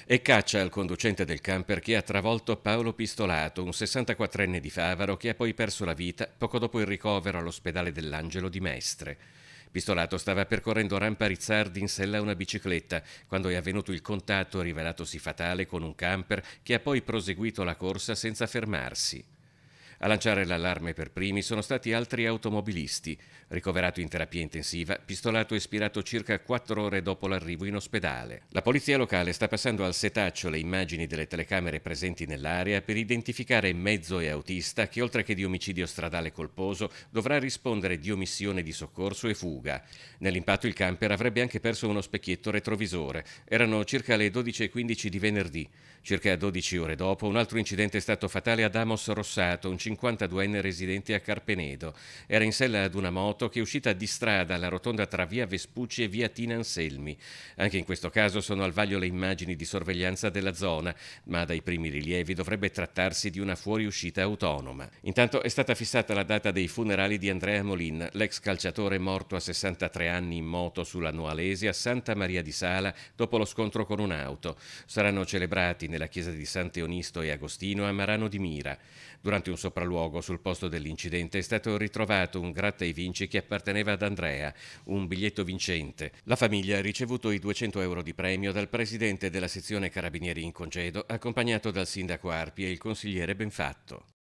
E caccia al conducente del camper che ha travolto Paolo Pistolato, un 64enne di Favaro che ha poi perso la vita poco dopo il ricovero all'ospedale dell'Angelo di Mestre. Pistolato stava percorrendo Rampa Rizzardi in sella a una bicicletta quando è avvenuto il contatto rivelatosi fatale con un camper che ha poi proseguito la corsa senza fermarsi. A lanciare l'allarme per primi sono stati altri automobilisti. Ricoverato in terapia intensiva, Pistolato è espirato circa 4 ore dopo l'arrivo in ospedale. La polizia locale sta passando al setaccio le immagini delle telecamere presenti nell'area per identificare mezzo e autista che, oltre che di omicidio stradale colposo, dovrà rispondere di omissione di soccorso e fuga. Nell'impatto il camper avrebbe anche perso uno specchietto retrovisore. Erano circa le 12:15 di venerdì. Circa 12 ore dopo, un altro incidente è stato fatale ad Amos Rossato, un 52enne residente a Carpenedo. Era in sella ad una moto che è uscita di strada alla rotonda tra via Vespucci e via Tina Anselmi. Anche in questo caso sono al vaglio le immagini di sorveglianza della zona, ma dai primi rilievi dovrebbe trattarsi di una fuoriuscita autonoma. Intanto è stata fissata la data dei funerali di Andrea Molin, l'ex calciatore morto a 63 anni in moto sulla Noalesi a Santa Maria di Sala dopo lo scontro con un'auto. Saranno celebrati nella chiesa di Sant'Eonisto e Agostino a Marano di Mira. Durante un sopralluogo sul posto dell'incidente è stato ritrovato un gratta e vinci che apparteneva ad Andrea, un biglietto vincente. La famiglia ha ricevuto i 200 euro di premio dal presidente della sezione Carabinieri in congedo, accompagnato dal sindaco Arpi e il consigliere Benfatto.